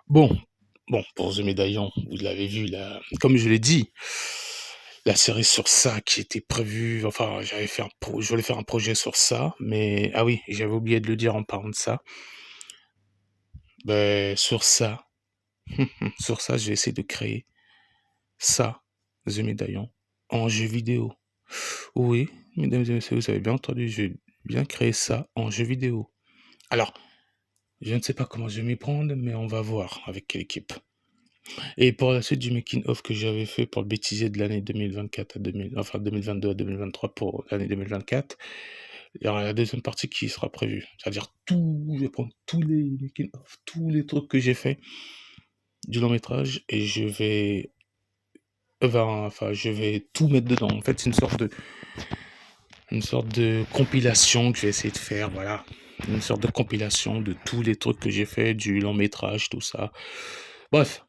Bon, bon, pour The Medallion, vous l'avez vu, là, comme je l'ai dit, la série sur ça qui était prévue, enfin, je voulais faire un projet sur ça, mais ah oui, j'avais oublié de le dire en parlant de ça. Ben, sur ça, sur ça, j'ai essayé de créer ça, The Medallion, en jeu vidéo. Oui, mesdames et messieurs, vous avez bien entendu, j'ai bien créé ça en jeu vidéo. Alors, je ne sais pas comment je vais m'y prendre, mais on va voir avec quelle équipe. Et pour la suite du making of que j'avais fait pour le bêtisier de l'année 2024 à 2000, enfin 2022 à 2023 pour l'année 2024, il y aura la deuxième partie qui sera prévue. C'est-à-dire je vais prendre tous les making of, tous les trucs que j'ai fait du long métrage et je vais tout mettre dedans. En fait, c'est une sorte de compilation que je vais essayer de faire, voilà. Une sorte de compilation de tous les trucs que j'ai fait, du long métrage, tout ça. Bref,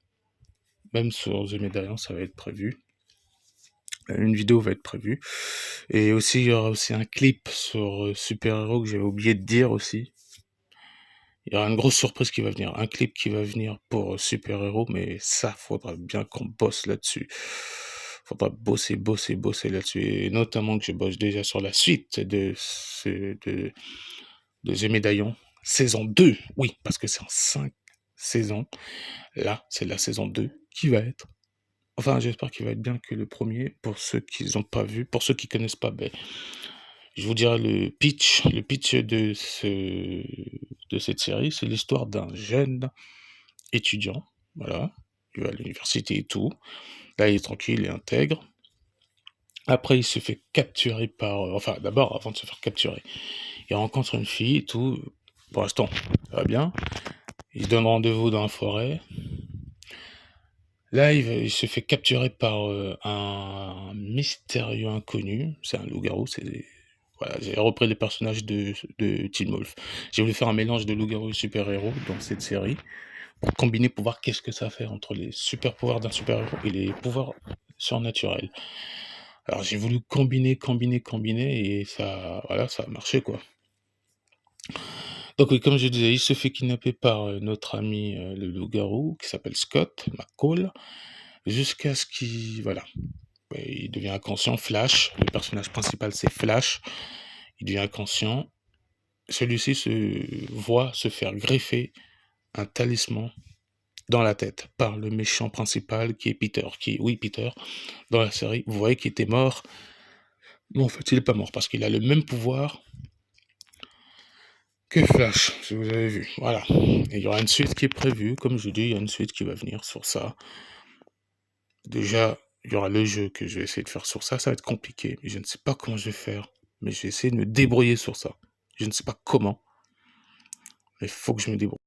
même sur The Medallion, ça va être prévu. Une vidéo va être prévue. Et aussi, il y aura aussi un clip sur Super Héros que j'avais oublié de dire aussi. Il y aura une grosse surprise qui va venir. Un clip qui va venir pour Super Héros, mais ça, faudra bien qu'on bosse là-dessus. Faudra bosser là-dessus. Et notamment que je bosse déjà sur la suite de The Médaillon. Saison 2, oui, parce que c'est en 5 saisons. Là, c'est la saison 2 qui va être. Enfin, j'espère qu'il va être bien que le premier. Pour ceux qui n'ont pas vu, pour ceux qui connaissent pas, ben, je vous dirai le pitch. Le pitch de cette série, c'est l'histoire d'un jeune étudiant. Voilà. Il va à l'université et tout. Là, il est tranquille, il est intègre. Après, il se fait capturer enfin, d'abord, avant de se faire capturer, il rencontre une fille et tout. Pour l'instant, ça va bien. Il se donne rendez-vous dans la forêt. Là, il se fait capturer par un mystérieux inconnu. C'est un loup-garou. Voilà, j'ai repris les personnages de Teen Wolf. J'ai voulu faire un mélange de loup-garou et super-héros dans cette série pour combiner, pour voir qu'est-ce que ça fait entre les super-pouvoirs d'un super-héros et les pouvoirs surnaturels. Alors j'ai voulu combiner et ça, voilà, ça a marché quoi. Donc oui, comme je disais, il se fait kidnapper par notre ami le loup-garou qui s'appelle Scott McCall jusqu'à ce qu'il, voilà, ouais, il devient inconscient. Flash, le personnage principal c'est Flash, il devient inconscient. Celui-ci se voit se faire greffer un talisman dans la tête par le méchant principal qui est Peter, oui Peter, dans la série, vous voyez qu'il était mort. Non, en fait, il est pas mort parce qu'il a le même pouvoir que Flash, si vous avez vu. Voilà. Et il y aura une suite qui est prévue, comme je dis, il y a une suite qui va venir sur ça. Déjà, il y aura le jeu que je vais essayer de faire sur ça. Ça va être compliqué, mais je ne sais pas comment je vais faire. Mais je vais essayer de me débrouiller sur ça. Je ne sais pas comment, mais il faut que je me débrouille.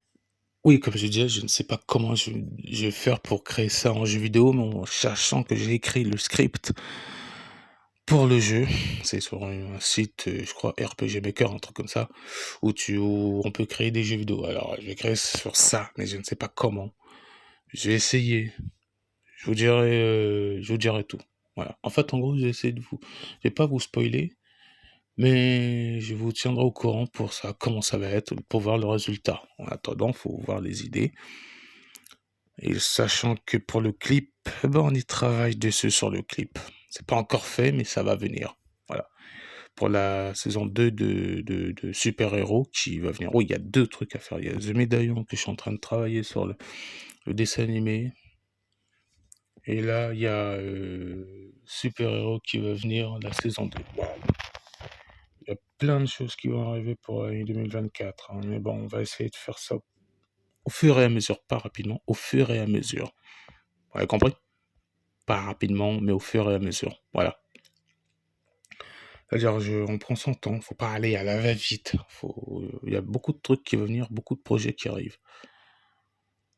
Oui, comme je disais, je ne sais pas comment je vais faire pour créer ça en jeu vidéo, mais en sachant que j'ai écrit le script pour le jeu. C'est sur un site, je crois RPG Maker, un truc comme ça, où on peut créer des jeux vidéo. Alors, je vais créer sur ça, mais je ne sais pas comment. Je vais essayer. Je vous dirai tout. Voilà. En fait, en gros, je vais essayer je vais pas vous spoiler, mais je vous tiendrai au courant pour ça, comment ça va être, pour voir le résultat. En attendant, faut voir les idées. Et sachant que pour le clip, eh ben, on y travaille dessus sur le clip. C'est pas encore fait, mais ça va venir. Voilà. Pour la saison 2 de Super Héros qui va venir. Oui, il y a deux trucs à faire. Il y a The Médaillon que je suis en train de travailler sur le dessin animé. Et là, il y a Super Héros qui va venir la saison 2. Wow. Il y a plein de choses qui vont arriver pour l'année 2024. Hein. Mais bon, on va essayer de faire ça au fur et à mesure, pas rapidement, au fur et à mesure. Vous avez compris? Pas rapidement, mais au fur et à mesure. Voilà. C'est-à-dire, on prend son temps, faut pas aller à la va-vite. Il y a beaucoup de trucs qui vont venir, beaucoup de projets qui arrivent.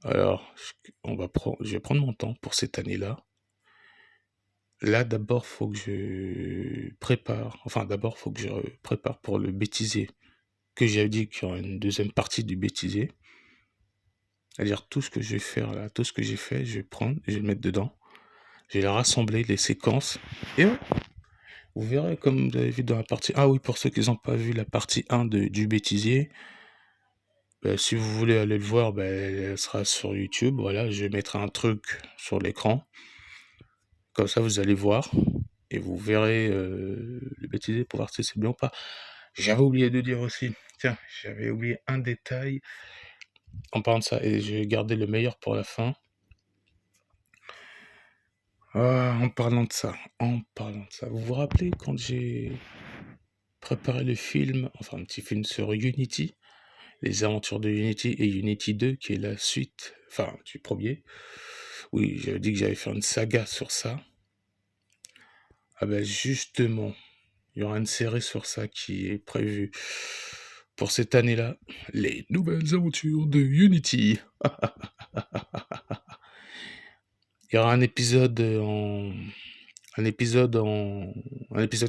Alors, je vais prendre mon temps pour cette année-là. Là, d'abord, faut que je prépare. Enfin, d'abord, faut que je prépare pour le bêtisier. Que j'ai dit qu'il y aura une deuxième partie du bêtisier. C'est-à-dire, tout ce que je vais faire là, tout ce que j'ai fait, je vais prendre, je vais le mettre dedans. Je vais les rassembler, les séquences. Et ouais, vous verrez, comme vous avez vu dans la partie... Ah oui, pour ceux qui n'ont pas vu la partie 1 du bêtisier, Si vous voulez aller le voir, elle sera sur YouTube. Voilà, je mettrai un truc sur l'écran. Comme ça, vous allez voir et vous verrez le bêtisier pour voir si c'est bien ou pas. J'avais oublié de dire aussi, tiens, j'avais oublié un détail en parlant de ça et j'ai gardé le meilleur pour la fin. En parlant de ça, vous vous rappelez quand j'ai préparé le film, enfin un petit film sur Unity, les aventures de Unity et Unity 2, qui est la suite, enfin du premier. Oui, j'avais dit que j'allais faire une saga sur ça. Justement, il y aura une série sur ça qui est prévue pour cette année-là. Les nouvelles aventures de Unity. Il y aura un épisode un épisode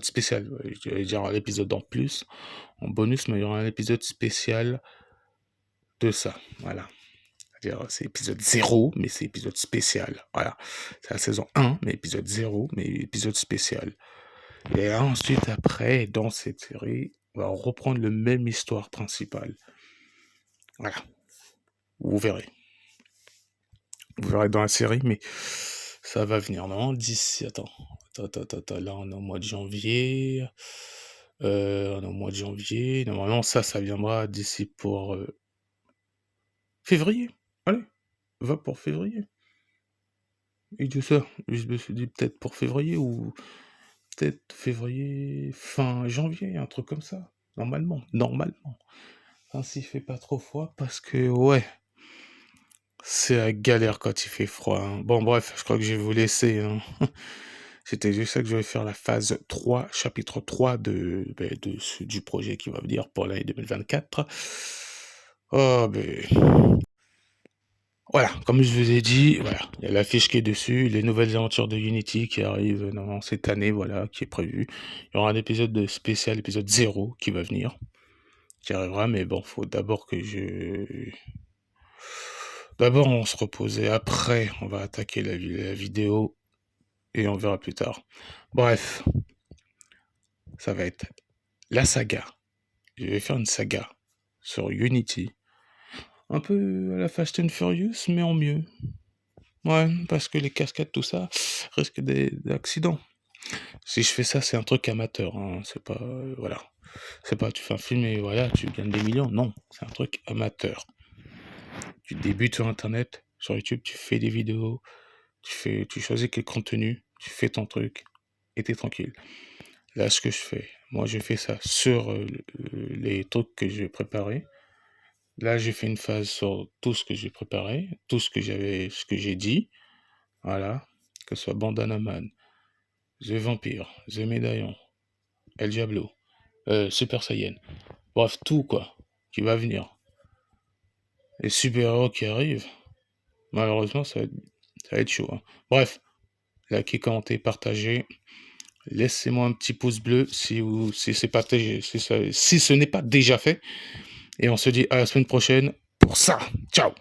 spécial. Je vais dire un épisode en plus, en bonus, mais il y aura un épisode spécial de ça. Voilà. C'est-à-dire, c'est épisode 0, mais c'est épisode spécial. Voilà. C'est la saison 1, mais épisode 0, mais épisode spécial. Et ensuite, après, dans cette série, on va reprendre le même histoire principale. Voilà. Vous verrez. Vous verrez dans la série, mais ça va venir. Non, d'ici... Attends. Là, on est au mois de janvier. Normalement, ça viendra d'ici pour février. Allez, va pour février. Et tout ça, je me suis dit peut-être pour février ou peut-être février, fin janvier, un truc comme ça. Normalement. Enfin, s'il fait pas trop froid, parce que, ouais, c'est la galère quand il fait froid. Hein. Bon, bref, je crois que je vais vous laisser. Hein. C'était juste ça que je vais faire la phase 3, chapitre 3 du projet qui va venir pour l'année 2024. Oh, voilà, comme je vous ai dit, voilà, il y a l'affiche qui est dessus, les nouvelles aventures de Unity qui arrivent dans cette année, voilà, qui est prévue. Il y aura un épisode spécial, épisode 0, qui va venir, qui arrivera, mais bon, faut d'abord que je... D'abord, on se repose et après, on va attaquer la vidéo et on verra plus tard. Bref, ça va être la saga. Je vais faire une saga sur Unity. Un peu à la Fast and Furious, mais en mieux. Ouais, parce que les cascades, tout ça, risque d'accidents. Si je fais ça, c'est un truc amateur. Hein. C'est pas... voilà. C'est pas tu fais un film et voilà, tu gagnes des millions. Non, c'est un truc amateur. Tu débutes sur Internet, sur YouTube, tu fais des vidéos, tu choisis quel contenu, tu fais ton truc et t'es tranquille. Là, ce que je fais, moi, je fais ça sur les trucs que j'ai préparés. Là, j'ai fait une phase sur tout ce que j'ai préparé, tout ce que j'ai dit. Voilà. Que ce soit Bandana Man, The Vampire, The Médaillon, El Diablo, Super Saiyan. Bref, tout quoi, qui va venir. Les super-héros qui arrivent, malheureusement, ça va être chaud. Hein. Bref, likez, commentez, partagez. Laissez-moi un petit pouce bleu si ce n'est pas déjà fait. Et on se dit à la semaine prochaine pour ça. Ciao!